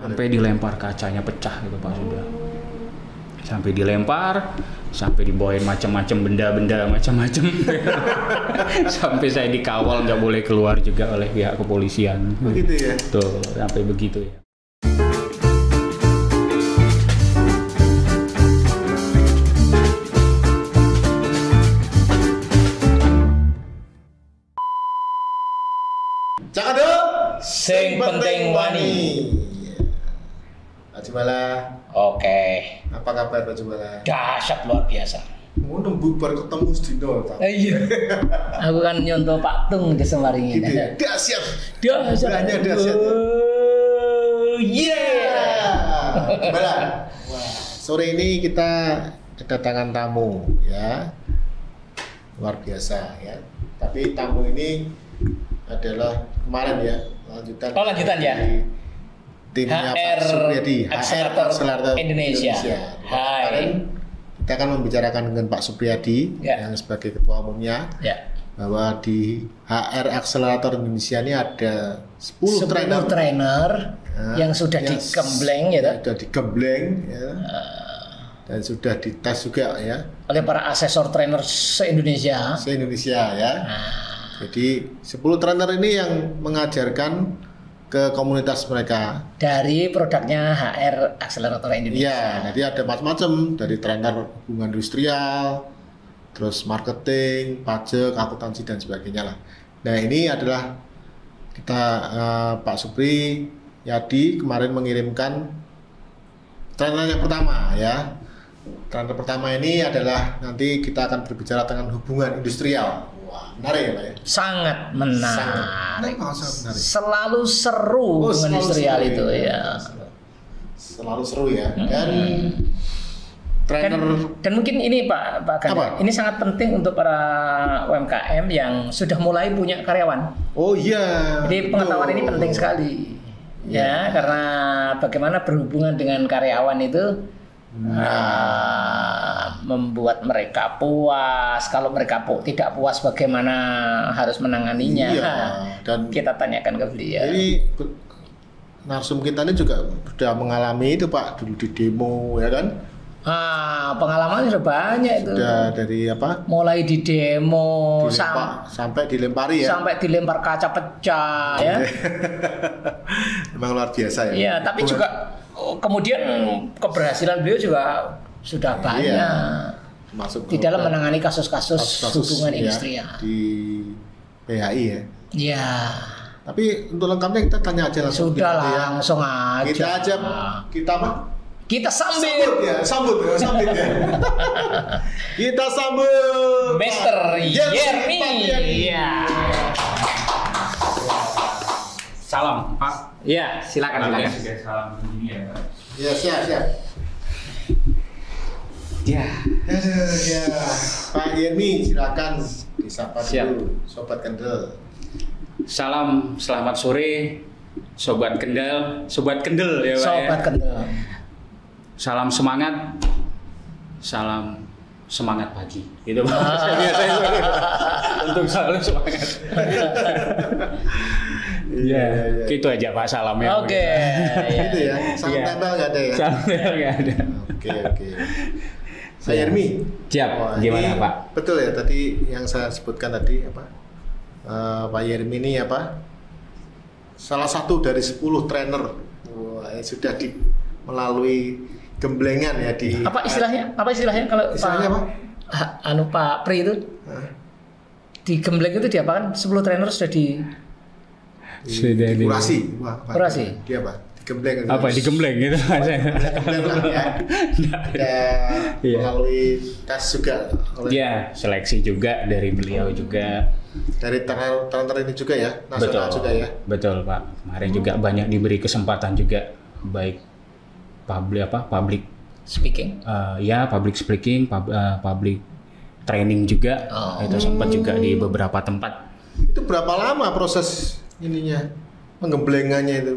sampai dilempar kacanya pecah gitu Pak sudah. Sampai dilempar, sampai dibawain macam-macam benda-benda macam-macam. Sampai saya dikawal nggak boleh keluar juga oleh pihak kepolisian. Begitu ya. Tuh, sampai begitu ya. Cakado, Sing penting wani. Pak Jumala, Oke. apa kabar Pak Jumala? Dahsyat luar biasa. Mau nembuk baru ketemu sedino tak? Iya. Aku kan nyontoh Pak Tung di Semaringin. Gitu ya. Dahsyat. Dahsyat. Banyak dahsyat. Jumala. Wah, sore ini kita kedatangan tamu ya. Luar biasa ya. Tapi tamu ini adalah kemarin ya, lanjutan. Oh, lanjutan ya. Timnya HR Pak Supriyadi, Accelerator Indonesia. Hai. Kemarin kita akan membicarakan dengan Pak Supriyadi Ya. yang sebagai ketua umumnya Ya. bahwa di HR Accelerator Indonesia ini ada 10 trainer yang sudah digembleng ya, sudah digembleng ya. Dan sudah dites juga ya oleh para asesor trainer se-Indonesia. se-Indonesia ya. Jadi 10 trainer ini yang mengajarkan ke komunitas mereka Dari produknya HR Accelerator Indonesia. iya, jadi ada macam-macam dari trainer hubungan industrial, terus marketing, pajak, akuntansi dan sebagainya lah. Nah ini adalah kita Pak Supri Yadi kemarin mengirimkan trainer yang pertama ya. Trainer pertama ini adalah nanti kita akan berbicara tentang hubungan industrial. Wah, menarik ya Pak ya? Sangat menarik. Sangat menarik. Selalu seru hubungan selalu industrial seru itu ya. Selalu seru ya. Dan trainer Dan mungkin ini Pak Ganda, Apa? ini sangat penting untuk para UMKM yang sudah mulai punya karyawan. oh iya. Jadi pengetahuan betul. ini penting sekali. Ya, karena bagaimana berhubungan dengan karyawan itu membuat mereka puas. Kalau mereka tidak puas, bagaimana harus menanganinya? Iya, dan kita tanyakan ke beliau. Jadi narsum kita ini juga sudah mengalami itu Pak, dulu di demo ya kan? Pengalaman sudah banyak itu. Sudah dari apa? Mulai di demo Sampai dilempari ya. sampai dilempar kaca pecah ya. Memang luar biasa ya. Iya, tapi juga kemudian keberhasilan beliau juga sudah banyak masuk di dalam menangani kasus-kasus hubungan ya, industrial di PHI ya. Iya. Tapi untuk lengkapnya kita tanya aja langsung. Sudah kita, langsung aja. Kita aja kita apa? Kita sambut Sambut ya. Kita sambut Mr. Yermi. Iya. Salam Pak. Iya, silakan. Salam begini ya Pak. Ya, siap. Ya. Aduh, ya. Pak Yermi silakan disapa Siap. dulu Sobat Kendel. Salam selamat sore Sobat Kendel ya Pak. Sobat ya. Kendel. Salam semangat. Salam semangat pagi. Gitu Pak. Biasanya untuk selalu semangat. Iya. Gitu aja Pak salamnya. Oke. Gitu ya. Salam Iya. tempel nggak ada ya? Salam nggak ada. Oke. Pak Yermi. Siap. Wah, Gimana ini Pak? Betul ya tadi yang saya sebutkan tadi apa? Pak Yermi ini apa? Salah satu dari 10 trainer yang sudah melalui gemblengan ya di Apa istilahnya kalau Istilahnya apa? Pak Pri itu di gembleng itu diapakan? 10 trainer sudah di kurasi. Wah, apa? Kurasi? Dia apa? Digembleng. Apa digembleng gitu Pak? Digembleng lah ya. Ada Iya. melalui tes juga oleh Ya, seleksi juga dari beliau juga. dari trainer ini juga ya, nasional juga ya. Betul Pak. Kemarin juga banyak diberi kesempatan juga baik public speaking. public speaking, public training juga. Itu sempat juga di beberapa tempat. Itu berapa lama proses ininya penggemblengannya itu?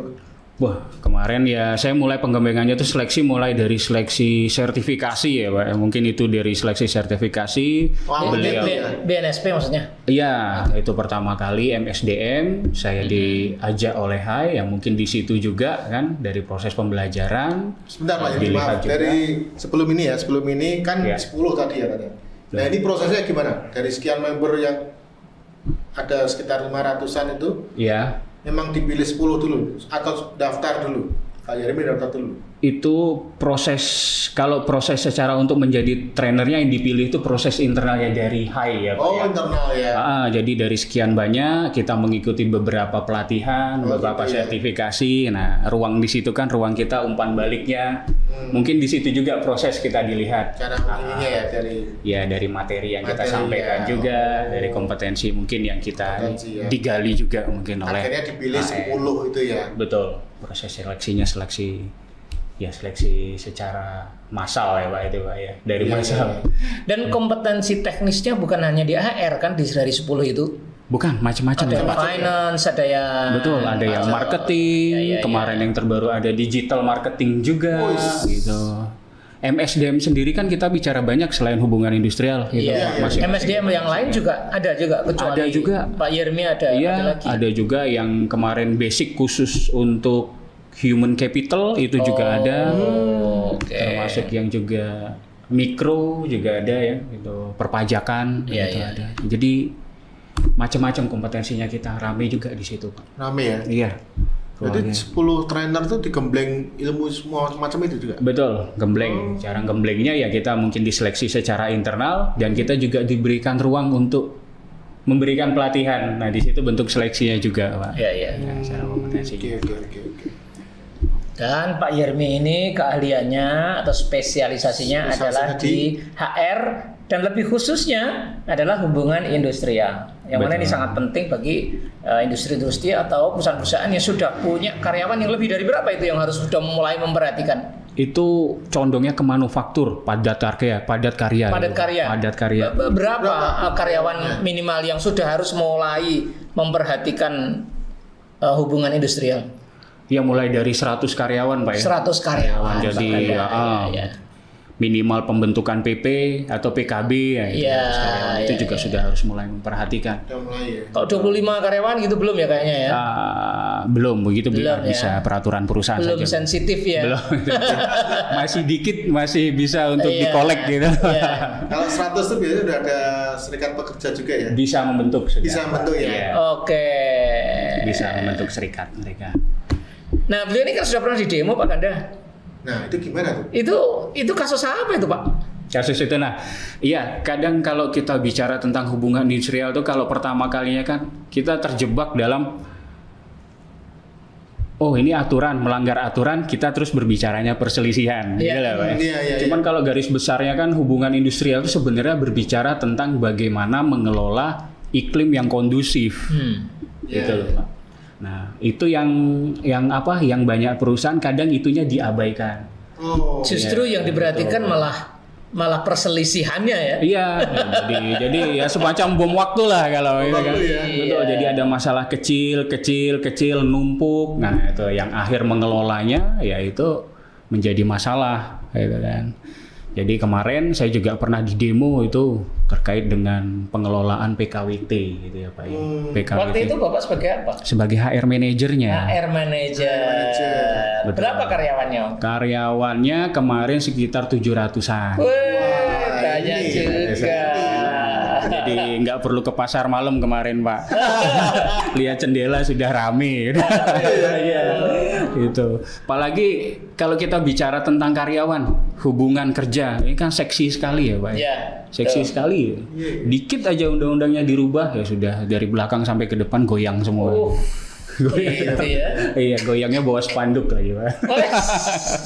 Wah, kemarin ya saya mulai pengembangannya tuh seleksi mulai dari seleksi sertifikasi ya Pak. Mungkin itu dari seleksi sertifikasi. Wah, beliau. BNSP maksudnya? Iya, itu pertama kali MSDM saya diajak oleh HAI yang mungkin di situ juga kan dari proses pembelajaran. Sebentar Pak, jadi dilihat maaf. juga. Dari sebelum ini kan Ya. 10 tadi ya katanya. Nah ini prosesnya gimana? Dari sekian member yang ada sekitar 500-an itu, Ya. memang dipilih 10 dulu atau daftar dulu? Pak Yeremi daftar dulu. Itu proses, kalau proses secara untuk menjadi trainernya yang dipilih itu proses internalnya dari HAI ya Pak. Oh ya. internal ya. Jadi dari sekian banyak kita mengikuti beberapa pelatihan, Oh, beberapa gitu ya. sertifikasi. Nah, ruang di situ kan ruang kita umpan baliknya. Mungkin di situ juga proses kita dilihat. Cara ininya ya dari Ya dari materi yang kita Materi, sampaikan ya. juga, dari kompetensi mungkin yang kita Kompetensi, ya. digali juga mungkin oleh akhirnya dipilih HAI. 10 itu ya. Betul, proses seleksinya seleksi secara massal ya Pak itu Pak ya, dari Iya, massal. iya. Dan kompetensi teknisnya bukan hanya di AR kan dari 10 itu. Bukan macam-macam Ada ya yang Pak. finance, ada yang Betul, ada yang marketing, Ya. kemarin yang terbaru ada digital marketing juga Wih. gitu. MSDM sendiri kan kita bicara banyak selain hubungan industrial gitu. Iya, Masing-masing. MSDM yang lain juga ada juga kecuali Ada juga. Pak Yermi ada Iya, lagi. ada juga yang kemarin basic khusus untuk human capital itu juga ada. Oh, oke. Termasuk yang juga mikro juga ada ya, gitu. Perpajakan Iya, gitu iya. ada. Jadi macam-macam kompetensinya kita rame juga di situ, Pak. Rame ya. Iya. Jadi Ruangnya. 10 trainer tuh digembleng ilmu semua macam itu juga. Betul, gembleng. Cara gemblengnya ya kita mungkin diseleksi secara internal dan kita juga diberikan ruang untuk memberikan pelatihan. Nah, di situ bentuk seleksinya juga, Pak. Iya, iya. Nah, secara kompetensinya. Oke. Dan Pak Yermi ini keahliannya atau spesialisasinya adalah di HR dan lebih khususnya adalah hubungan industrial. Yang mana Betul. ini sangat penting bagi industri-industri atau perusahaan-perusahaan yang sudah punya karyawan yang lebih dari berapa itu yang harus sudah mulai memperhatikan. Itu condongnya ke manufaktur, padat karya. Padat karya. Padat karya. Berapa karyawan minimal yang sudah harus mulai memperhatikan hubungan industrial? Ya mulai dari 100 karyawan, Pak ya. 100 karyawan. Jadi bahkan ya, minimal pembentukan PP atau PKB ya, gitu. Iya, Terus karyawan itu iya, juga iya. sudah harus mulai memperhatikan. Udah mulai ya. Kalau 25 karyawan gitu belum ya kayaknya ya? Belum begitu Belum, bisa ya. peraturan perusahaan Belum saja. sensitif ya? Belum. Masih dikit, masih bisa untuk Iya, dikolek gitu. iya. Kalau 100 tuh biasanya udah ada serikat pekerja juga ya. Bisa membentuk sudah. Bisa membentuk ya? Iya, Oke. bisa membentuk serikat mereka. Nah, beliau ini kan sudah pernah di demo Pak Kanda. Nah itu gimana tuh? Itu kasus apa itu Pak? Kasus itu iya kadang kalau kita bicara tentang hubungan industrial tuh kalau pertama kalinya kan kita terjebak dalam ini aturan, melanggar aturan, kita terus berbicaranya perselisihan. Iya. Gitu lah, Pak. Iya. Cuman kalau garis besarnya kan hubungan industrial itu sebenarnya berbicara tentang bagaimana mengelola iklim yang kondusif. Gitu loh, Pak. Nah, itu yang banyak perusahaan kadang itunya diabaikan. Oh. Justru yang diperhatikan malah perselisihannya ya. Iya, jadi ya semacam bom waktu lah kalau itu kan. waktu ya. Betul, Iya. jadi ada masalah kecil numpuk. Nah, itu yang akhir mengelolanya ya itu menjadi masalah gitu kan. Jadi kemarin saya juga pernah di demo itu terkait dengan pengelolaan PKWT gitu ya Pak. Ya. PKWT. Waktu itu Bapak sebagai apa? Sebagai HR manajernya. HR manager. Betul. Berapa karyawannya? Karyawannya kemarin sekitar 700-an. Wih, banyak ini. juga. Jadi nggak perlu ke pasar malam kemarin Pak. Lihat jendela sudah rame. Iya. Gitu. Apalagi kalau kita bicara tentang karyawan, hubungan kerja, ini kan seksi sekali ya Pak. Iya. Seksi sekali. Dikit aja undang-undangnya dirubah ya sudah dari belakang sampai ke depan goyang semua. Goyang. Gitu ya. Iya, goyangnya bawa spanduk lagi Pak.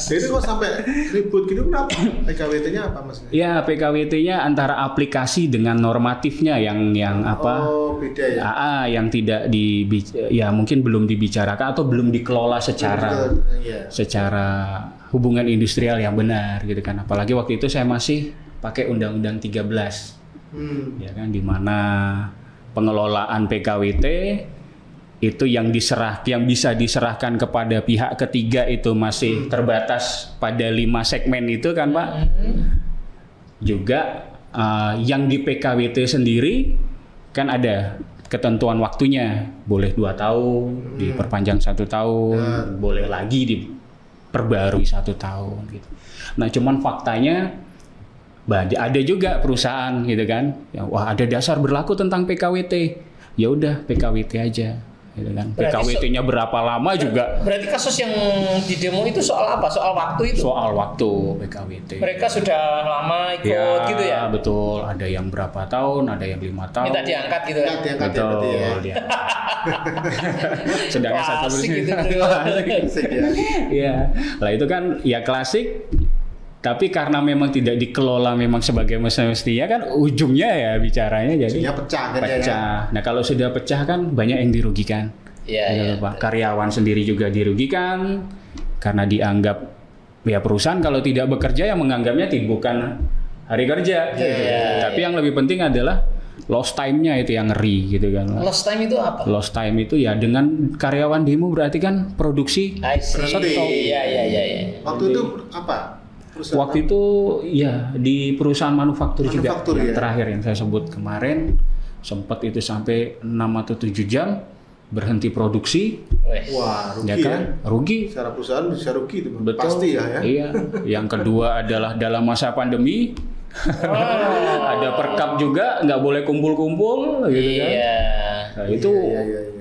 Jadi kok sampai ribut gitu kenapa? PKWT-nya apa maksudnya? Ya, PKWT-nya antara aplikasi dengan normatifnya yang apa? Oh beda ya. Yang tidak mungkin belum dibicarakan atau belum dikelola secara hubungan industrial yang benar gitu kan. Apalagi waktu itu saya masih pakai Undang-Undang 13. Ya kan, di mana pengelolaan PKWT itu yang bisa diserahkan kepada pihak ketiga itu masih terbatas pada 5 segmen itu kan Pak. Juga yang di PKWT sendiri kan ada ketentuan waktunya, boleh 2 tahun, diperpanjang 1 tahun, boleh lagi diperbarui 1 tahun gitu. Nah cuman faktanya ada juga perusahaan gitu kan, ya, wah ada dasar berlaku tentang PKWT, ya udah PKWT aja. Gitu kan. PKWT-nya berapa lama juga. Berarti kasus yang di demo itu soal apa? Soal waktu itu? Soal waktu PKWT. Mereka sudah lama ikut gitu ya? Betul. Ada yang berapa tahun, ada yang 5 tahun. Minta diangkat gitu ya? Betul. Ya. Sedangkan satu gitu. Iya. Lah itu kan ya klasik. Tapi karena memang tidak dikelola memang sebagai mestinya kan ujungnya ya bicaranya jadi pecah. Nah kalau sudah pecah kan banyak yang dirugikan. Iya. Pak. Karyawan sendiri juga dirugikan karena dianggap ya perusahaan kalau tidak bekerja yang menganggapnya bukan hari kerja. Tapi yang lebih penting adalah lost time-nya itu yang ngeri gitu kan. Lost time itu apa? Lost time itu ya dengan karyawan demo berarti kan produksi. Iya. Waktu itu apa? Waktu itu ya di perusahaan manufaktur juga yang terakhir yang saya sebut kemarin sempat itu sampai 6 atau 7 jam berhenti produksi. Wah, rugi ya kan? Rugi. Secara perusahaan bisa rugi itu. Betul. Pasti ya. Iya. Yang kedua adalah dalam masa pandemi ada perkap juga nggak boleh kumpul-kumpul gitu kan. Nah, itu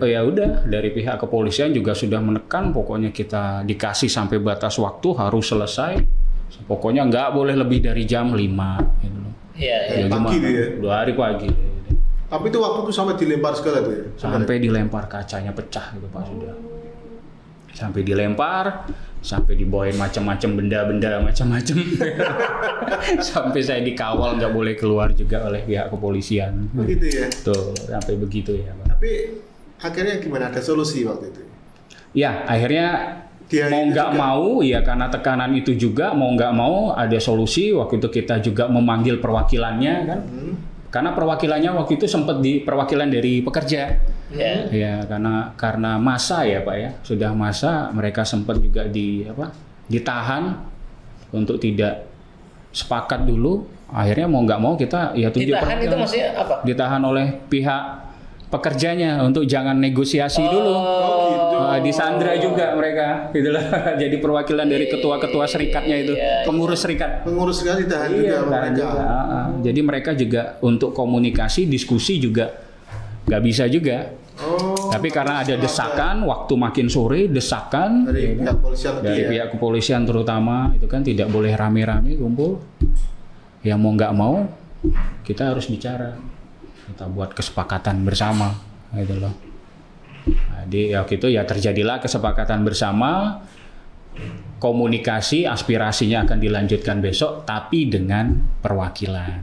ya udah dari pihak kepolisian juga sudah menekan pokoknya kita dikasih sampai batas waktu harus selesai. Pokoknya nggak boleh lebih dari jam 5 gitu loh. Iya. Pagi itu ya. 2 hari pagi. Tapi itu waktu itu sampai dilempar segala tuh ya. Sampai dilempar kacanya pecah gitu Pak sudah. Sampai dilempar, sampai dibawain macam-macam benda-benda macam-macam. Sampai saya dikawal nggak boleh keluar juga oleh pihak kepolisian. Begitu ya. Tuh, sampai begitu ya Pak. Tapi akhirnya gimana? Ada solusi waktu itu? Ya, akhirnya mau nggak mau ya karena tekanan itu juga mau nggak mau ada solusi. Waktu itu kita juga memanggil perwakilannya kan, karena perwakilannya waktu itu sempat di perwakilan dari pekerja. Ya karena masa ya Pak ya, sudah masa mereka sempat juga ditahan untuk tidak sepakat dulu. Akhirnya mau nggak mau kita ya tunjuk ditahan itu maksudnya apa? Ditahan oleh pihak pekerjanya untuk jangan negosiasi dulu. Gitu. Disandra juga mereka gitulah. Jadi perwakilan dari ketua-ketua serikatnya itu, pengurus serikat. Pengurus serikat ditahan juga mereka. Jadi mereka juga untuk komunikasi, diskusi juga nggak bisa juga. Tapi karena ada desakan, waktu makin sore desakan dari pihak kepolisian pihak kepolisian terutama itu kan tidak boleh rame-rame kumpul. Ya mau nggak mau kita harus bicara. Kita buat kesepakatan bersama gitu loh. Jadi waktu itu ya terjadilah kesepakatan bersama, komunikasi aspirasinya akan dilanjutkan besok tapi dengan perwakilan.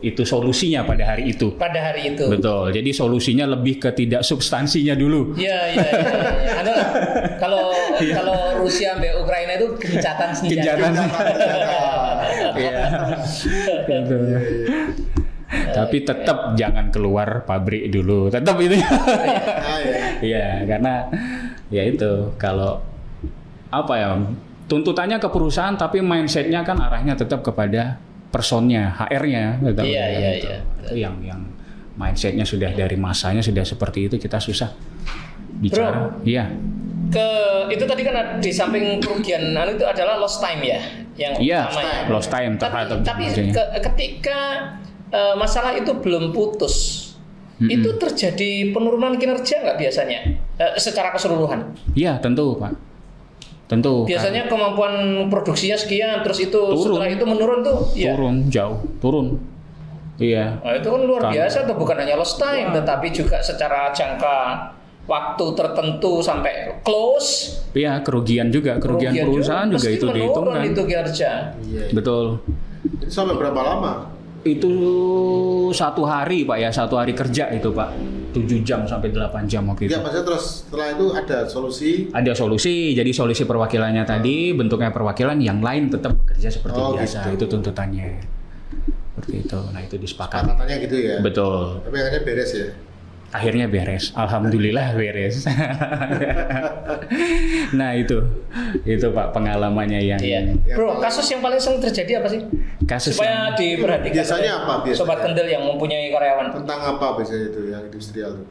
Itu solusinya pada hari itu. Betul. Jadi solusinya lebih ke tidak substansinya dulu. Iya. Kalau Rusia sampai Ukraina itu gencatan senjata. Iya. Tapi tetap jangan keluar pabrik dulu. Tetap itu. Iya, karena ya itu kalau tuntutannya ke perusahaan tapi mindsetnya kan arahnya tetap kepada personnya, HR-nya. Iya. Itu yang mindsetnya sudah dari masanya sudah seperti itu kita susah bicara. Iya. Itu tadi kan di samping kerugian itu adalah lost time ya, yang utama ya. Lost time terhadap. Tapi ketika masalah itu belum putus, itu terjadi penurunan kinerja nggak biasanya secara keseluruhan? Iya tentu Pak, tentu. Biasanya kemampuan produksinya sekian, terus itu setelah itu menurun tuh? Turun jauh, turun. Iya. Nah, itu kan luar biasa tuh, bukan hanya lost time, tetapi juga secara jangka waktu tertentu sampai close. Iya, kerugian perusahaan juga itu dihitungkan. Itu kinerja. Betul. Itu sampai berapa lama? Itu 1 hari Pak ya, 1 hari kerja itu Pak, 7 jam sampai 8 jam waktu itu. Ya maksudnya terus setelah itu ada solusi? Ada solusi, jadi solusi perwakilannya tadi bentuknya perwakilan, yang lain tetap bekerja seperti biasa, itu tuntutannya. Seperti itu, nah itu disepakati. Kesepakatannya gitu ya? Betul. Tapi akhirnya beres ya? Akhirnya beres, alhamdulillah beres. Nah itu Pak pengalamannya yang. Iya. Bro, kasus yang paling sering terjadi apa sih? Kasus supaya diperhatikan. Biasanya oleh apa biasanya? Sobat Kendel yang mempunyai karyawan. Tentang apa biasanya itu yang industrial tuh?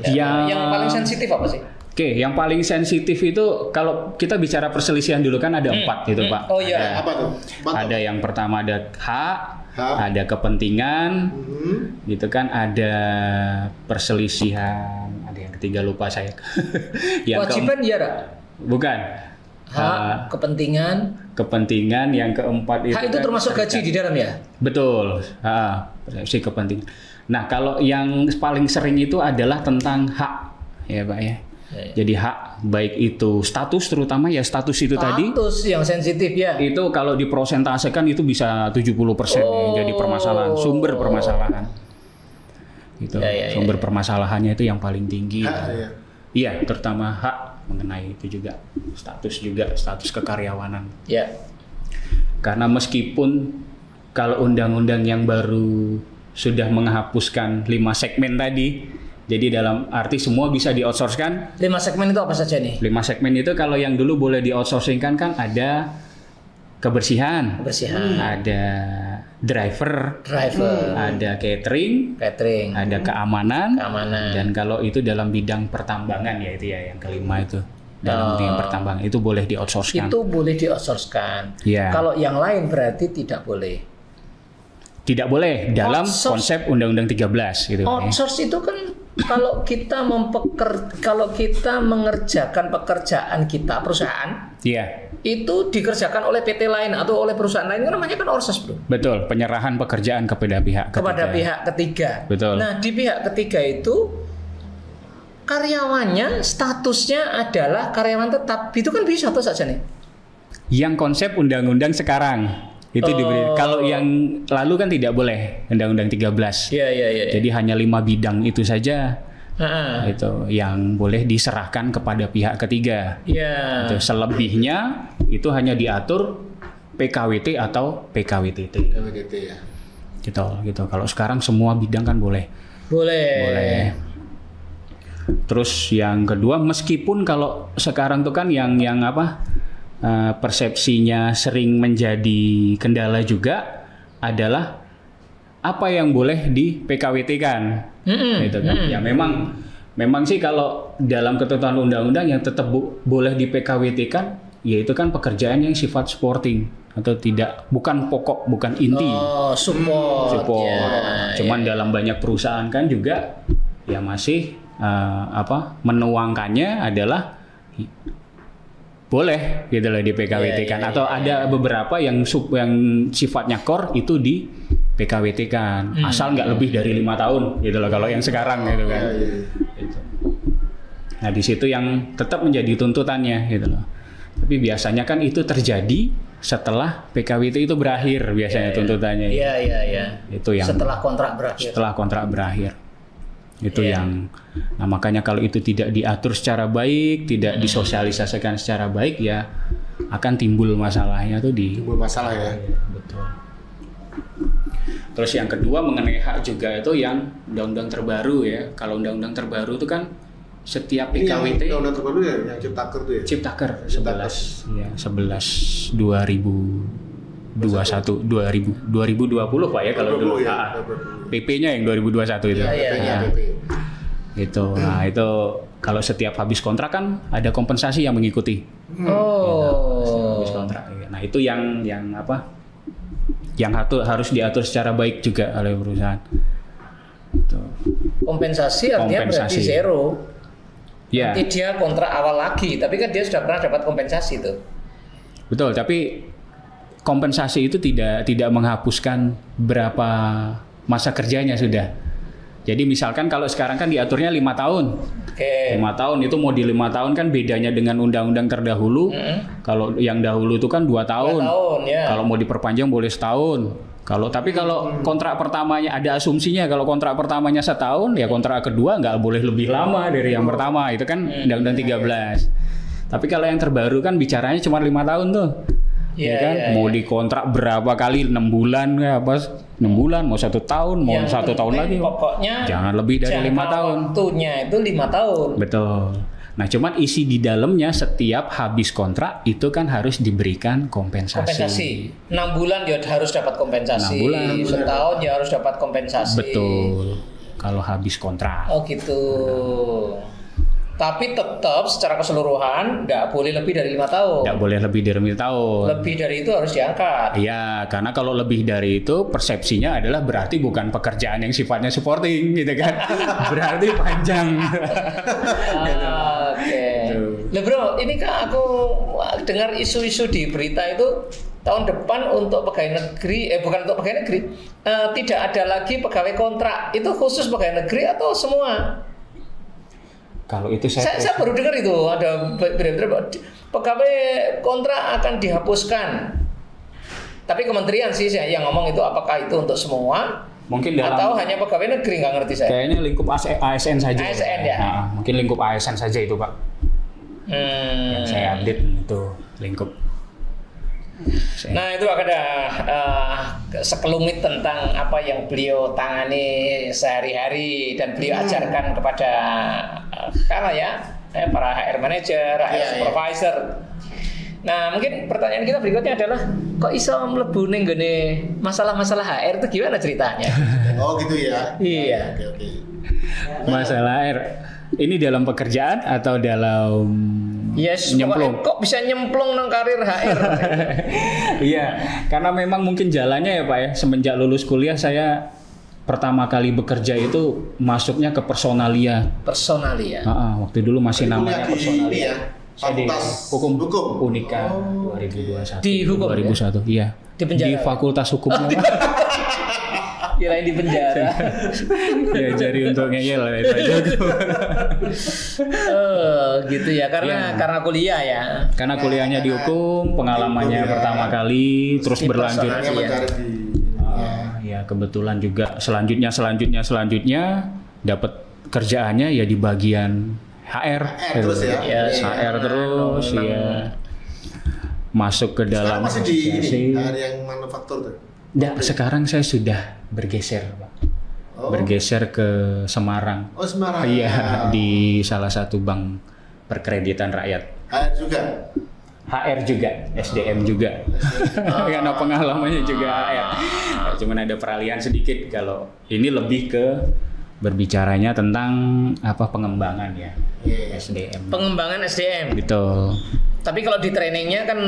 Yang paling sensitif apa sih? Oke, yang paling sensitif itu kalau kita bicara perselisihan dulu kan ada 4 gitu Pak. Oh iya. Apa tuh? Ada yang pertama ada hak, ada kepentingan, gitu kan, ada perselisihan, ada yang ketiga lupa saya. Kewajiban ya, Ra? Bukan. Hak, kepentingan, yang keempat itu. Hak itu kan termasuk gaji di dalam ya? Betul. Persepsi kepentingan. Nah, kalau yang paling sering itu adalah tentang hak, ya Pak ya. Jadi hak baik itu status, terutama ya status itu tadi. Status yang sensitif ya. Itu kalau diprosentasekan itu bisa 70% yang jadi permasalahan, sumber permasalahan. Gitu. Sumber permasalahannya itu yang paling tinggi. Iya, terutama hak mengenai itu juga status kekaryawanan. Ya. Karena meskipun kalau undang-undang yang baru sudah menghapuskan 5 segmen tadi, jadi dalam arti semua bisa di-outsource-kan. 5 segmen itu apa saja nih? 5 segmen itu kalau yang dulu boleh di-outsourcing-kan kan ada kebersihan, ada driver, ada catering, ada keamanan, dan kalau itu dalam bidang pertambangan ya itu ya yang kelima itu. Dalam bidang pertambangan itu boleh di-outsource-kan. Itu boleh di-outsource-kan. Ya. Kalau yang lain berarti tidak boleh. Tidak boleh dalam konsep Undang-Undang 13 gitu. Outsource itu kan kalau kita mengerjakan pekerjaan kita perusahaan, itu dikerjakan oleh PT lain atau oleh perusahaan lain, kan namanya kan outsource, Bro. Betul, penyerahan pekerjaan kepada pihak ketiga. Betul. Nah, di pihak ketiga itu karyawannya statusnya adalah karyawan tetap. Itu kan bisa tuh saja nih. Yang konsep undang-undang sekarang itu diberi. Kalau yang lalu kan tidak boleh, Undang-Undang 13. Iya. Jadi hanya 5 bidang itu saja. Itu yang boleh diserahkan kepada pihak ketiga. Iya. Selebihnya itu hanya diatur PKWT atau PKWTT. PKWTT ya. Gitu. Kalau sekarang semua bidang kan boleh. Boleh. Terus yang kedua, meskipun kalau sekarang tuh kan yang apa? Persepsinya sering menjadi kendala juga adalah apa yang boleh di PKWT-kan, gitu kan? Ya memang sih kalau dalam ketentuan undang-undang yang tetap boleh di PKWT-kan, yaitu kan pekerjaan yang sifat supporting atau bukan pokok, bukan inti. Support. Cuman dalam banyak perusahaan kan juga ya masih menuangkannya adalah boleh gitu loh di PKWT-kan atau ada beberapa yang sifatnya core itu di PKWT-kan asal nggak lebih dari 5 tahun gitu loh kalau yang sekarang gitu kan. Gitu. Nah di situ yang tetap menjadi tuntutannya gitu loh. Tapi biasanya kan itu terjadi setelah PKWT itu berakhir biasanya tuntutannya. Iya. Itu yang setelah kontrak berakhir. Itu yang, nah makanya kalau itu tidak diatur secara baik, tidak disosialisasikan secara baik ya akan timbul masalahnya tuh timbul masalah ya. Betul. Terus yang kedua mengenai hak juga itu yang undang-undang terbaru ya. Kalau undang-undang terbaru itu kan setiap PKWT. Undang-undang terbaru ya yang Ciptaker tuh ya. Ciptaker 11 2020 Pak ya kalau dulu. PP-nya yang 2021 itu. PP. Itu. Nah, itu kalau setiap habis kontrak kan ada kompensasi yang mengikuti. Habis kontrak. Nah, itu yang apa? Yang harus diatur secara baik juga oleh perusahaan. Itu. Kompensasi artinya berarti zero. Ya. Nanti dia kontrak awal lagi, tapi kan dia sudah pernah dapat kompensasi tuh. Betul, tapi kompensasi itu tidak menghapuskan berapa masa kerjanya sudah. Jadi misalkan kalau sekarang kan diaturnya 5 tahun. 5 tahun itu mau di 5 tahun kan bedanya dengan undang-undang terdahulu. Kalau yang dahulu itu kan 2 tahun. Kalau mau diperpanjang boleh setahun. Kalau kontrak pertamanya ada asumsinya kalau kontrak pertamanya setahun ya kontrak kedua nggak boleh lebih lama dari yang pertama. Itu kan undang-undang 13. Tapi kalau yang terbaru kan bicaranya cuma 5 tahun tuh. Iya, ya kan? iya, Mau iya. dikontrak berapa kali, 6 bulan ya apa? 6 bulan, mau 1 tahun, mau Yang 1 tahun penting lagi. Pokoknya Jangan lebih dari 5 jangka tahun. Waktunya itu 5 tahun. Betul. Nah, cuman isi di dalamnya setiap habis kontrak itu kan harus diberikan kompensasi. Kompensasi. 6 bulan dia harus dapat kompensasi. 6 bulan. Setahun dia harus dapat kompensasi. Betul. Kalau habis kontrak. Oh gitu. Tapi tetap secara keseluruhan nggak boleh lebih dari 5 tahun. Nggak boleh lebih dari 5 tahun. Lebih dari itu harus diangkat. Iya, karena kalau lebih dari itu persepsinya adalah berarti bukan pekerjaan yang sifatnya supporting gitu kan. Berarti panjang. Oke. Lah bro, ini kan aku dengar isu-isu di berita itu tahun depan untuk pegawai negeri, bukan untuk pegawai negeri, tidak ada lagi pegawai kontrak. Itu khusus pegawai negeri atau semua? Kalau itu Saya baru dengar itu ada berita pegawai kontrak akan dihapuskan. Tapi kementerian sih yang ngomong itu, apakah itu untuk semua? mungkin dalam Atau hanya pegawai negeri, nggak ngerti saya. kayaknya lingkup ASN saja. ASN ya? Nah, mungkin lingkup ASN saja itu Pak. Yang saya update itu lingkup. Nah itu ada sekelumit tentang apa yang beliau tangani sehari-hari dan beliau ajarkan kepada para HR manager, HR supervisor. Nah mungkin pertanyaan kita berikutnya adalah kok iso mlebu ning gone masalah-masalah HR itu gimana ceritanya? Oh gitu ya. Iya. Oke. Masalah HR ini dalam pekerjaan atau dalam Yes, nyemplung? kok bisa nyemplung nang karir HR? Iya, karena memang mungkin jalannya ya Pak ya. Semenjak lulus kuliah saya pertama kali bekerja itu masuknya ke personalia. Personalia. Waktu dulu masih namanya Di personalia. ini ya. Saya di Fakultas hukum Hukum. Unika 2021. Di hukum, 2001, iya. Di penjara. Di Fakultas Hukumnya. Kirain di penjara. Diajari untuk ngeyel ya Pak Joko. Gitu ya, karena kuliah ya. Karena kuliahnya di hukum, pengalamannya Hukum, ya. pertama kali, terus Di berlanjut. Soalnya mencari di Ya kebetulan juga selanjutnya dapat kerjaannya ya di bagian HR. terus ya. Ya, HR terus ya. Masuk ke dalam Sekarang masih di asosiasi. ini, hari yang manufaktur tuh. Nggak, sekarang saya sudah bergeser, Pak. Oh. Bergeser ke Semarang. Oh Semarang. Iya, di salah satu bank perkreditan rakyat. HR juga. HR juga, SDM juga. Karena pengalamannya juga HR. Ya, cuman ada peralihan sedikit kalau ini lebih ke berbicaranya tentang apa pengembangan ya. SDM. Pengembangan SDM. Gitu. Tapi kalau di trainingnya kan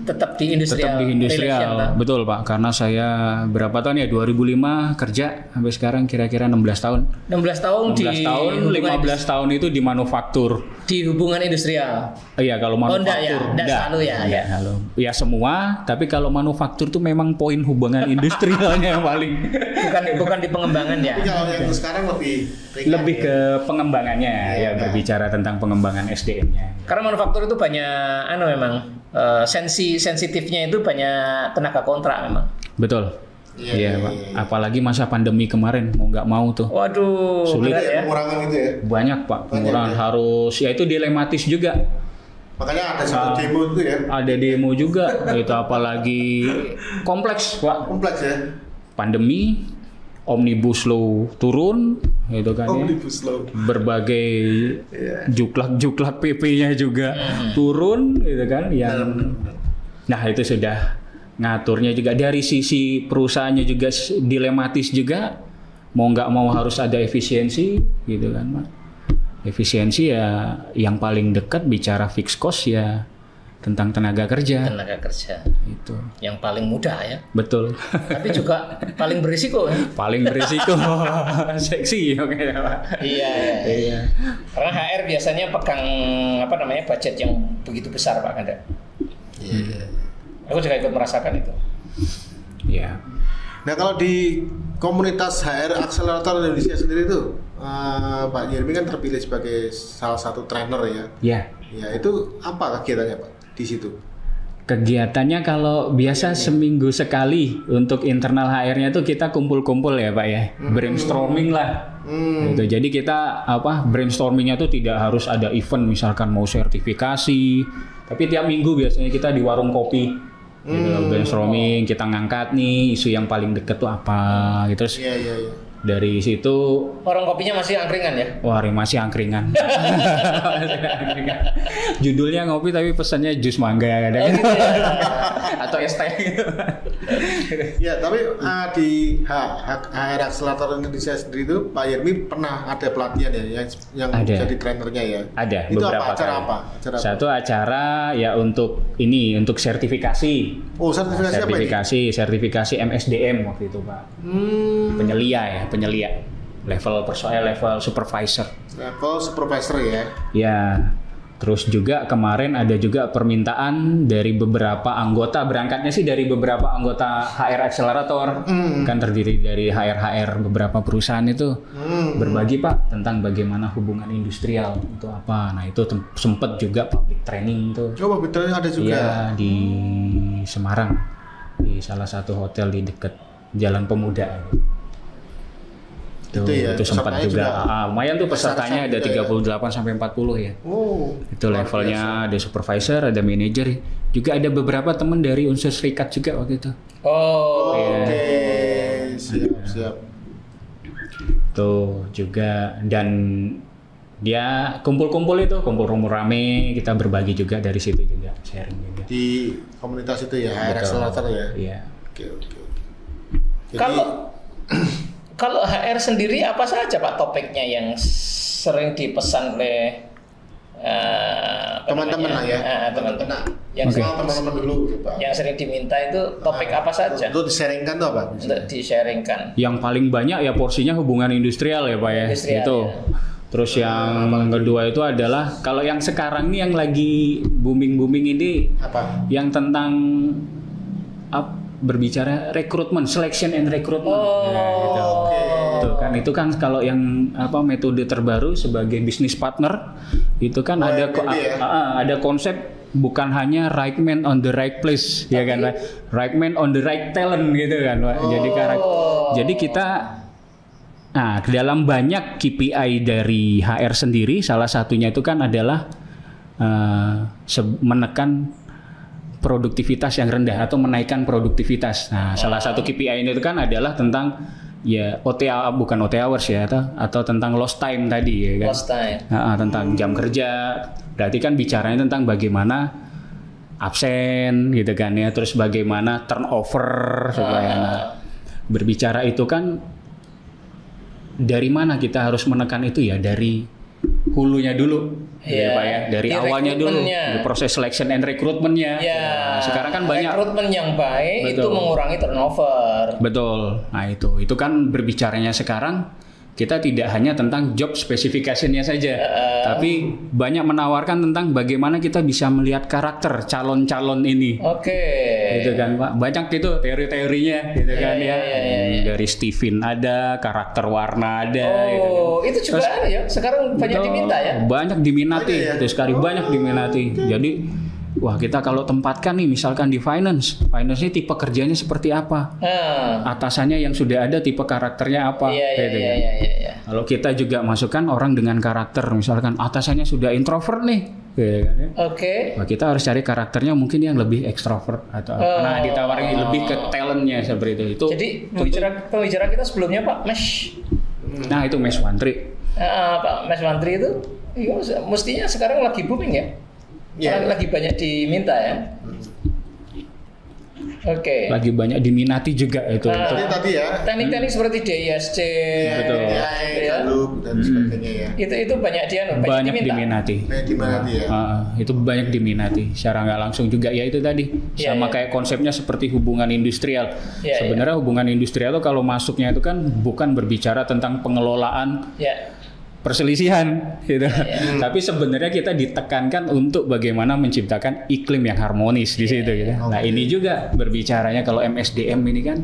tetap di industrial. Tetap di industrial, relation, Pak. betul Pak. Karena saya berapa tahun ya? 2005 kerja sampai sekarang kira-kira 16 tahun. 16 tahun 16 di tahun, hubungan 15 tahun itu di manufaktur. di hubungan industrial. Iya, kalau Oh, enggak manufaktur. ya? Enggak selalu ya? Enggak selalu. Ya semua, tapi kalau manufaktur tuh memang poin hubungan industrialnya yang paling. Bukan di pengembangan ya. Tapi kalau yang sekarang lebih ringan Lebih ya. ke pengembangannya ya, berbicara tentang pengembangan SDM-nya. Karena manufaktur itu banyak memang sensitifnya itu banyak tenaga kontrak memang. Betul. Iya, Iya, Pak. Apalagi masa pandemi kemarin mau nggak mau tuh. Waduh, Sulit berat ya. pengurangan itu ya. Banyak Pak, pengurangan harus ya itu dilematis juga. Makanya ada satu demo itu ya. Ada demo juga, itu apalagi kompleks Pak. Kompleks ya. Pandemi, omnibus law turun, gitu kan ya. Omnibus Law. Berbagai juklak-juklak PP-nya juga turun, gitu kan. Nah itu sudah ngaturnya juga dari sisi perusahaannya juga dilematis juga. Mau nggak mau harus ada efisiensi, gitu kan Pak. Efisiensi ya yang paling dekat bicara fixed cost ya tentang tenaga kerja. Tenaga kerja Itu. yang paling mudah ya. Betul. Tapi juga paling berisiko ya. Paling berisiko. Seksi oke Pak. Iya. Karena HR biasanya pegang budget yang begitu besar Pak Kanda. Iya. Aku juga ikut merasakan itu. Ya. Nah kalau di komunitas HR Accelerator Indonesia sendiri itu Pak Yermi kan terpilih sebagai salah satu trainer ya. Ya. Ya itu apa kegiatannya Pak di situ? Kegiatannya kalau biasa seminggu sekali untuk internal HR-nya tuh kita kumpul-kumpul ya Pak ya. Brainstorming lah. Gitu. Jadi kita brainstormingnya tuh tidak harus ada event misalkan mau sertifikasi. Tapi tiap minggu biasanya kita di warung kopi Gitu, brainstorming, kita ngangkat nih isu yang paling deket tuh apa gitu. Terus Iya. dari situ Warung kopinya masih angkringan ya? wah masih angkringan. Judulnya ngopi tapi pesannya jus mangga ada kan? Atau es teh gitu. Ya, tapi di HR Accelerator Indonesia sendiri itu Pak Yermi pernah ada pelatihan ya yang Ada. jadi trainernya ya. Ada Itu beberapa acara kali. apa? Acara apa? Satu acara ya untuk sertifikasi. Oh, sertifikasi apa ini? Sertifikasi MSDM waktu itu Pak. Penyelia. Level supervisor. Level supervisor ya. Ya. Terus juga kemarin ada juga permintaan dari beberapa anggota, berangkatnya sih dari beberapa anggota HR Accelerator, kan terdiri dari HR beberapa perusahaan itu berbagi Pak tentang bagaimana hubungan industrial itu apa. Nah itu sempet juga public training tuh. Coba bedanya ada juga. Ya di Semarang di salah satu hotel di dekat Jalan Pemuda. Itu ya, itu sempat pesertanya juga, lumayan tuh pesertanya ada 38 sampai 40 ya. Oh. Itu levelnya ada supervisor, ada manajer, juga ada beberapa teman dari unsur serikat juga waktu itu. Oh. Oke. Siap. Tuh juga dan dia kumpul rame, kita berbagi juga dari situ juga sharing juga. Di komunitas itu ya, HR Accelerator ya. Iya. Oke. Jadi, Kalau HR sendiri apa saja Pak topiknya yang sering dipesan oleh teman-teman lah ya. Teman-teman. Yang Oke. teman-teman dulu Pak. yang sering diminta itu topik apa saja Untuk di-sharingkan tuh apa? untuk di-sharingkan. Yang paling banyak ya porsinya hubungan industrial ya Pak ya. Industrial, Itu. ya. Terus yang kedua itu adalah kalau yang sekarang nih yang lagi booming ini Apa? yang tentang berbicara rekrutmen, selection and recruitment. Nah, gitu. Tuh kan itu kan kalau yang metode terbaru sebagai business partner itu kan ada ada konsep bukan hanya right man on the right place ya kan Pak? Right man on the right talent gitu kan Pak. Jadi kita dalam banyak KPI dari HR sendiri salah satunya itu kan adalah menekan produktivitas yang rendah atau menaikkan produktivitas. Nah, salah satu KPI itu kan adalah tentang ya OTA bukan OT hours ya atau tentang lost time tadi ya kan. Lost time. Tentang jam kerja. Berarti kan bicaranya tentang bagaimana absen gitu kan ya, terus bagaimana turnover supaya berbicara itu kan dari mana kita harus menekan itu ya dari hulunya dulu, ya Pak ya, dari di awalnya dulu, rekrutmennya. di proses selection and recruitment-nya. Ya. Nah, sekarang kan banyak. Rekrutmen yang baik itu Betul. mengurangi turnover. Betul. Nah itu kan berbicaranya sekarang kita tidak hanya tentang job spesifikasinya saja, tapi banyak menawarkan tentang bagaimana kita bisa melihat karakter calon-calon ini. Oke. Gitu kan Pak, banyak itu teori-teorinya gitu kan ya. Dari Steven ada, karakter warna ada. gitu kan. Oh, itu juga ada ya. Sekarang banyak Betul. diminta ya. Banyak diminati, itu sekali banyak diminati. Jadi, wah kita kalau tempatkan nih, misalkan di finance ini tipe kerjanya seperti apa? Atasannya yang sudah ada tipe karakternya apa? Iya. Kalau kita juga masukkan orang dengan karakter, misalkan atasannya sudah introvert nih, gitu kan ya. Oke. Wah, kita harus cari karakternya mungkin yang lebih ekstrovert atau ditawarin lebih ke talentnya seperti itu. Jadi pembicara kita sebelumnya Pak Mesh. Nah itu Mas Wantri. Pak Mas Wantri itu mestinya sekarang lagi booming ya. Lagi banyak diminta ya. Oke. Lagi banyak diminati juga itu. Tadi ya. Teknik-teknik seperti DISC, Betul. Dan sebagainya ya. itu banyak Banyak diminta. diminati. Ya. Itu banyak diminati secara nggak langsung juga ya itu tadi sama kayak konsepnya seperti hubungan industrial. Sebenarnya hubungan industrial itu kalau masuknya itu kan bukan berbicara tentang pengelolaan perselisihan gitu. Tapi sebenarnya kita ditekankan untuk bagaimana menciptakan iklim yang harmonis di situ gitu. Nah, ini juga berbicaranya kalau MSDM ini kan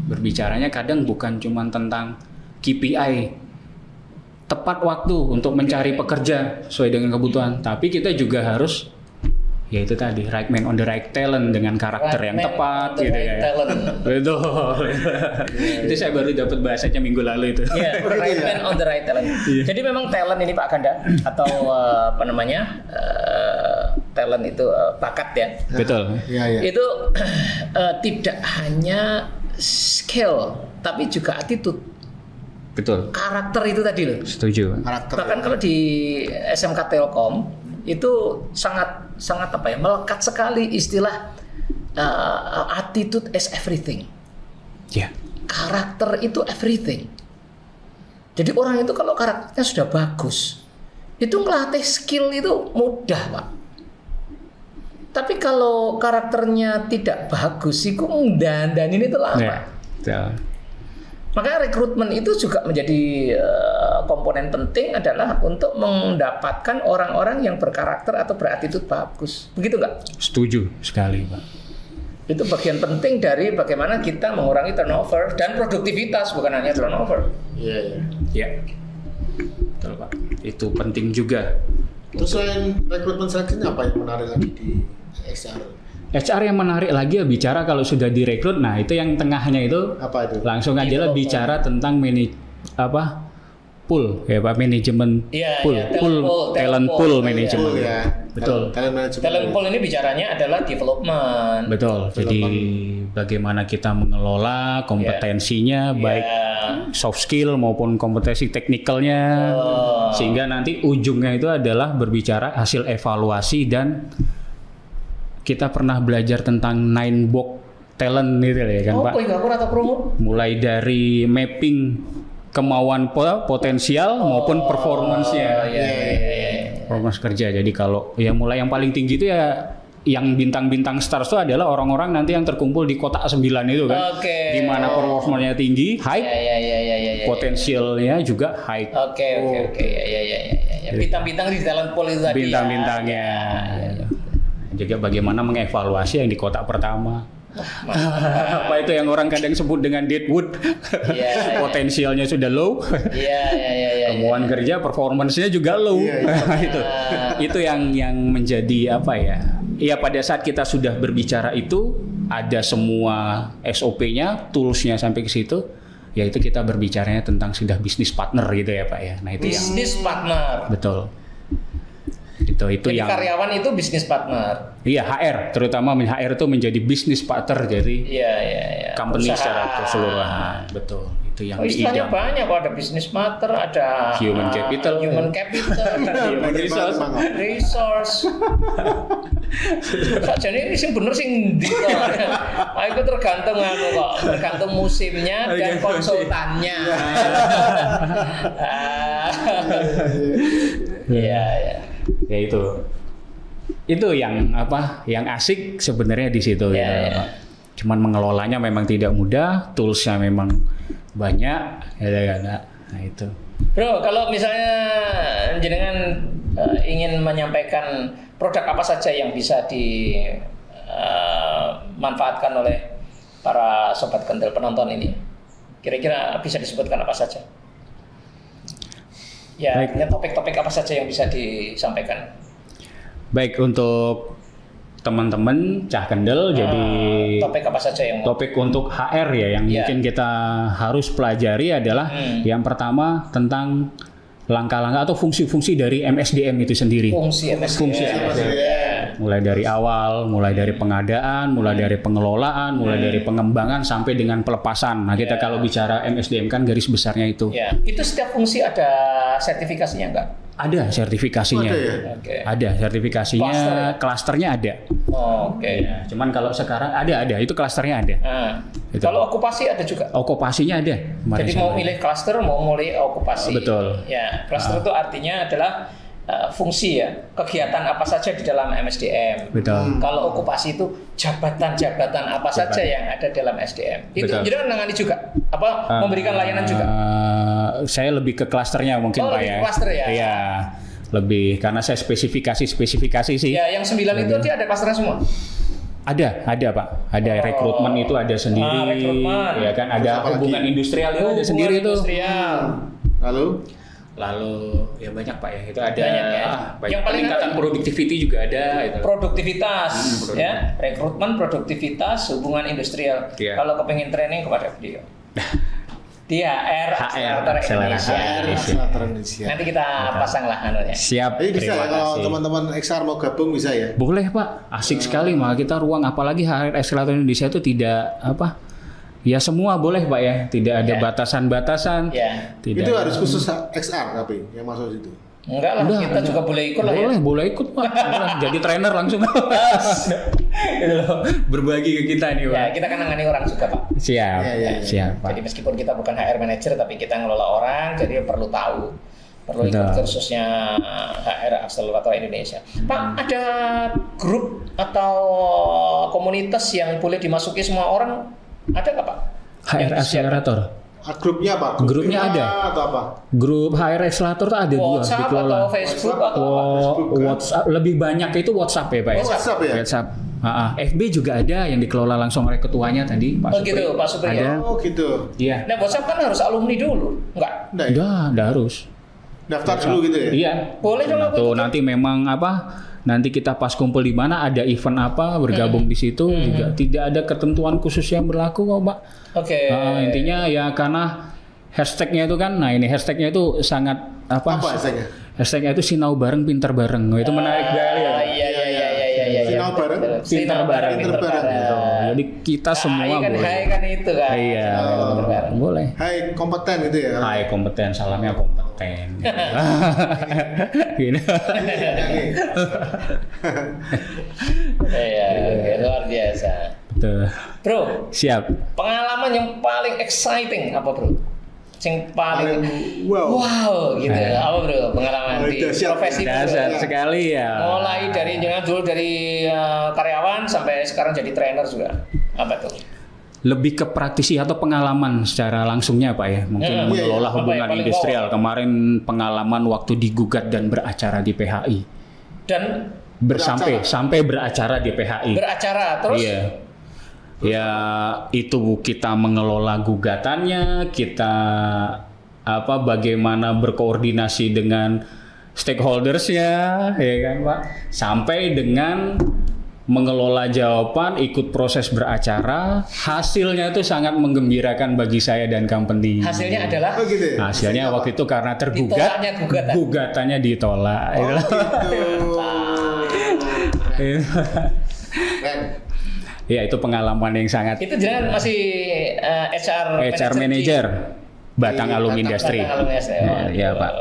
berbicaranya kadang bukan cuma tentang KPI tepat waktu untuk mencari pekerja sesuai dengan kebutuhan, tapi kita juga harus ya itu tadi right man on the right talent dengan karakter yang tepat gitu ya. Betul. Itu saya baru dapat bahasanya minggu lalu itu. Iya, right man on the right talent. Jadi memang talent ini Pak Ganda atau talent itu bakat ya. Betul. Iya. Itu tidak hanya skill tapi juga attitude, Betul. karakter itu tadi loh. Setuju. Karakter. Bahkan kalau di SMK Telkom itu sangat apa ya, melekat sekali istilah attitude is everything. Ya. Karakter itu everything. Jadi orang itu kalau karakternya sudah bagus, itu ngelatih skill itu mudah, Pak. Tapi kalau karakternya tidak bagus, itu dan ini itu lama. Ya. Betul. Makanya rekrutmen itu juga menjadi komponen penting adalah untuk mendapatkan orang-orang yang berkarakter atau beratitude bagus. Begitu nggak? Setuju sekali, Pak. Itu bagian penting dari bagaimana kita mengurangi turnover dan produktivitas, bukan hanya turnover. Iya. Ya. Betul, Pak. Itu penting juga. Terus selain rekrutmen seleksinya apa yang menarik lagi di HR? HR yang menarik lagi ya bicara kalau sudah direkrut, nah itu yang tengahnya itu Apa itu? langsung aja lah bicara tentang pool ya Pak, manajemen Iya, pool, iya, talent pool. pool manajemen. Pool ya. Betul. Talent management. Talent pool ini bicaranya adalah development. Betul. Jadi bagaimana kita mengelola kompetensinya baik soft skill maupun kompetensi teknikalnya, sehingga nanti ujungnya itu adalah berbicara hasil evaluasi. Dan kita pernah belajar tentang 9 box talent gitu ya kan Pak. Aku rata promo. Mulai dari mapping kemauan potensial maupun performance-nya. Iya. Performance kerja. Jadi kalau ya mulai yang paling tinggi itu ya yang bintang-bintang stars itu adalah orang-orang nanti yang terkumpul di kotak 9 itu kan. Oke. Di mana performance-nya tinggi, high, Iya. potensialnya juga high. Oke. Ya. Bintang-bintang di talent pool itu tadi. Bintang-bintangnya. Juga bagaimana mengevaluasi yang di kotak pertama. Apa itu yang orang kadang sebut dengan deadwood. Iya. Potensialnya sudah low. Iya. Kemauan kerja, performance-nya juga low. Itu yang menjadi apa ya? Ya pada saat kita sudah berbicara itu ada semua SOP-nya, tools-nya sampai ke situ. Yaitu kita berbicaranya tentang sudah bisnis partner gitu ya Pak ya. Nah itu Bisnis partner. betul. Itu Jadi yang karyawan itu bisnis partner. iya HR, terutama HR itu menjadi bisnis partner jadi Iya. company Usaha. secara keseluruhan. Betul. Itu yang Istilahnya diidam. banyak kok, ada bisnis partner, ada Human capital. human Resource. resource. Sajane ini sing bener sing ndi kok. Itu tergantung kok, tergantung musimnya dan konsultannya. Iya. Ya itu yang apa yang asik sebenarnya di situ Ya. Pak. Cuman mengelolanya memang tidak mudah, toolsnya memang banyak ya kan. Nah itu Bro, kalau misalnya jenengan ingin menyampaikan produk apa saja yang bisa dimanfaatkan oleh para sobat kental penonton ini, kira-kira bisa disebutkan apa saja? Ya, Baik. topik-topik apa saja yang bisa disampaikan? baik untuk teman-teman Cah Kendel. Jadi Topik apa saja yang topik untuk HR ya yang Ya. mungkin kita harus pelajari adalah yang pertama tentang langkah-langkah atau fungsi-fungsi dari MSDM itu sendiri. fungsi MSDM? Mulai dari awal, mulai dari pengadaan, mulai dari pengelolaan, mulai dari pengembangan sampai dengan pelepasan. Nah, kita kalau bicara MSDM kan garis besarnya itu. Ya, itu setiap fungsi ada sertifikasinya enggak? Ada sertifikasinya. Ada ya? Oke. Ada sertifikasinya, Cluster ya? klasternya ada. Oh, oke. Ya, cuman kalau sekarang ada, itu klasternya ada. Nah, Itu. kalau okupasi ada juga. Okupasinya ada. Kemarin Jadi saya mau lihat. milih klaster, mau milih okupasi. Betul. Ya, klaster itu artinya adalah fungsi ya, kegiatan apa saja di dalam MSDM. Betul. Kalau okupasi itu jabatan-jabatan apa saja yang ada dalam SDM. Itu Betul. jadi menangani juga, apa memberikan layanan juga. Saya lebih ke klasternya mungkin Oh, Pak lebih ya. ke klaster ya? Iya. Lebih karena saya spesifikasi sih. Ya, yang 9 itu dia ada klasternya semua. Ada Pak. Ada rekrutmen itu ada sendiri. rekrutmen. Ya kan ada Terus apa hubungan lagi? industrial itu ada sendiri Hubungan tuh. industrial. Lalu ya banyak Pak ya. Itu ada Banyak ya. banyak Yang paling peningkatan ada- productivity juga ada itu. Produktivitas, produktivitas. ya, rekrutmen, produktivitas, hubungan industrial. Iya. Kalau kepengen training kepada beliau. Di HR Accelerator Indonesia. Akselerator Indonesia. Nanti kita pasanglah anunya. Siap. Jadi bisa ya Terima kalau kasih. teman-teman XR mau gabung bisa ya. Boleh Pak, asik sekali malah kita ruang, apalagi HR Accelerator Indonesia itu tidak apa, ya semua boleh Pak ya, tidak ada Ya. batasan-batasan. Ya. Tidak Itu ada. harus khusus XR tapi yang masuk situ. Enggak lah, kita juga boleh ikut lah ya. Boleh ikut Pak. Boleh. Jadi trainer langsung. Gitu loh. Berbagi ke kita nih Pak. Ya, kita kan nangani orang juga Pak. Siap, Ya. siap Pak. Jadi meskipun kita bukan HR manager tapi kita ngelola orang, jadi perlu tahu. Perlu ikut Betul. kursusnya HR Accelerator Indonesia. Pak, ada grup atau komunitas yang boleh dimasuki semua orang? Ada nggak Pak? HR Yang disediakan? Accelerator. Grupnya apa? Grupnya ada. atau apa? Grup HR Accelerator tuh ada dua WhatsApp dikelola. atau Facebook atau apa? Facebook, kan? WhatsApp lebih banyak itu WhatsApp ya Pak. Oh, WhatsApp ya? WhatsApp. FB juga ada yang dikelola langsung oleh ketuanya tadi Pak Oh Supri. gitu, Pak Supri. Ada. Oh gitu. Iya. Nah, WhatsApp kan harus alumni dulu, enggak? Nah, ya? Udah harus. Daftar dulu gitu ya. Iya. Boleh dong aku Tuh ikut. nanti memang apa? Nanti kita pas kumpul di mana ada event apa bergabung di situ juga tidak ada ketentuan khusus yang berlaku kok Pak. Oke. Intinya ya karena hashtagnya itu kan, nah ini hashtagnya itu sangat apa? Apa hashtagnya? Hashtagnya itu sinau bareng pinter bareng. Oh, itu menarik sekali ya. Iya. Sinau bareng, Sinau bareng, pinter bareng. Gitu. Jadi kita semua kan, boleh. hai kan itu kan. Iya, Pinter bareng. boleh. Hai kompeten gitu ya. Hai kompeten, salamnya kompeten. Gini. Iya, oke, luar biasa. Betul. Bro, Siap. pengalaman yang paling exciting apa bro? Yang paling Wow. gitu. Apa bro? Pengalaman di Dahsyat. profesi Dasar bro. sekali ya. Mulai dari jangan dulu dari karyawan sampai sekarang jadi trainer juga. Apa tuh? Lebih ke praktisi atau pengalaman secara langsungnya Pak ya. Mungkin Iya, mengelola apa hubungan yang paling industrial. Kemarin pengalaman waktu digugat dan beracara di PHI. Dan Sampai beracara di PHI. beracara terus. Iya. Ya itu kita mengelola gugatannya, kita bagaimana berkoordinasi dengan stakeholdersnya, ya kan Pak. Sampai dengan mengelola jawaban, ikut proses beracara, hasilnya itu sangat menggembirakan bagi saya dan company. Hasilnya adalah Oh gitu ya. Hasilnya waktu itu karena tergugat, Ditolaknya gugatan. gugatannya ditolak. Keren. Ya itu pengalaman yang sangat itu jangan masih HR manager Batang Di Alumni Batang Industri. Ya Pak.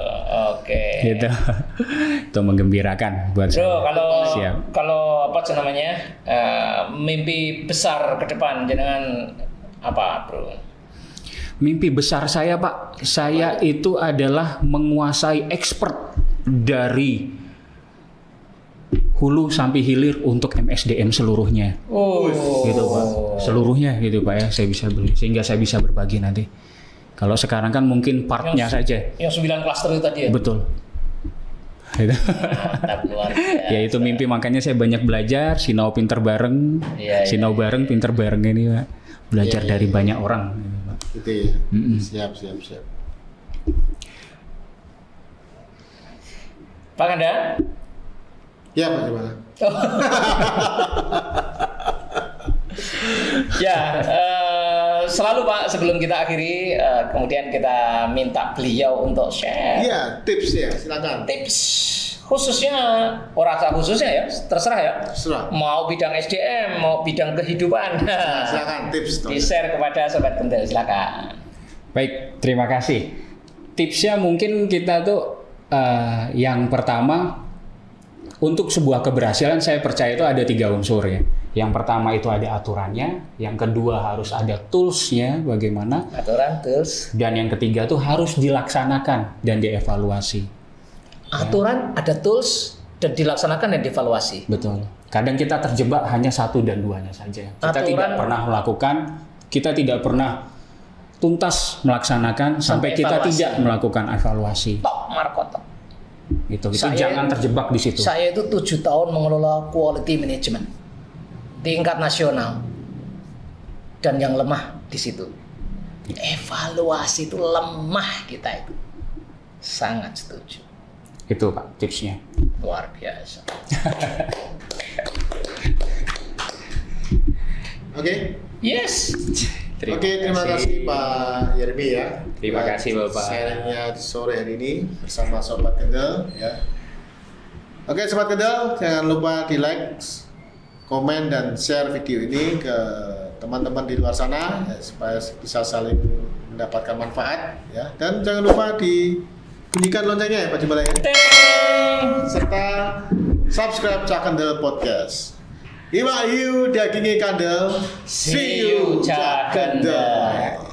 Oke. Gitu. Itu menggembirakan buat Bro, saya. Siap. kalau apa namanya mimpi besar ke depan jangan apa bro? Mimpi besar saya Pak, saya itu adalah menguasai expert dari hulu sampai hilir untuk MSDM seluruhnya. Oh, Gitu Pak. Seluruhnya gitu Pak ya, saya bisa beli sehingga saya bisa berbagi nanti. Kalau sekarang kan mungkin partnya saja. Yang 9 klaster itu tadi ya. Betul. Gitu. Mantap, luar biasa. Ya itu mimpi, makanya saya banyak belajar, sinau pinter bareng, Iya, sinau iya, bareng pinter bareng ini Pak. Belajar Iya, dari iya. banyak orang. Gitu, Pak. Gitu ya. Mm-mm. Siap. Pak Kanda? Ya bagaimana? Ya, selalu Pak sebelum kita akhiri, kemudian kita minta beliau untuk share Iya, tips ya, silakan. tips khususnya, rasa khususnya ya, terserah ya. Terserah. Mau bidang SDM, mau bidang kehidupan, Silakan tips. di share kepada sobat Kendel, silakan. Baik, terima kasih. Tipsnya mungkin kita tuh yang pertama, untuk sebuah keberhasilan saya percaya itu ada 3 unsur ya. Yang pertama itu ada aturannya, yang kedua harus ada toolsnya bagaimana, Aturan, tools. dan yang ketiga tuh harus dilaksanakan dan dievaluasi. Aturan, ada tools, dan dilaksanakan dan dievaluasi. Betul. Kadang kita terjebak hanya 1 dan 2-nya saja. Kita Aturan- tidak pernah melakukan, kita tidak pernah tuntas melaksanakan sampai kita evaluasi. tidak melakukan evaluasi. Tok, Marco tok. Itu Saya- jangan terjebak di situ. Saya itu 7 tahun mengelola quality management tingkat nasional, dan yang lemah di situ evaluasi itu lemah kita itu. Sangat setuju. Itu Pak tipsnya. Luar biasa. Oke. Yes. Terima kasih Pak Yermi ya. Terima kasih Bapak. Sharingnya di sore hari ini bersama Sobat Kendel ya. Oke Sobat Kendel, jangan lupa di like, komen dan share video ini ke teman-teman di luar sana ya, supaya bisa saling mendapatkan manfaat ya. Dan jangan lupa dibunyikan loncengnya ya Pak Jembala ya. Serta subscribe Cak Kendel Podcast. Iwa hiu dagingi kandel, see you Cak Kendel.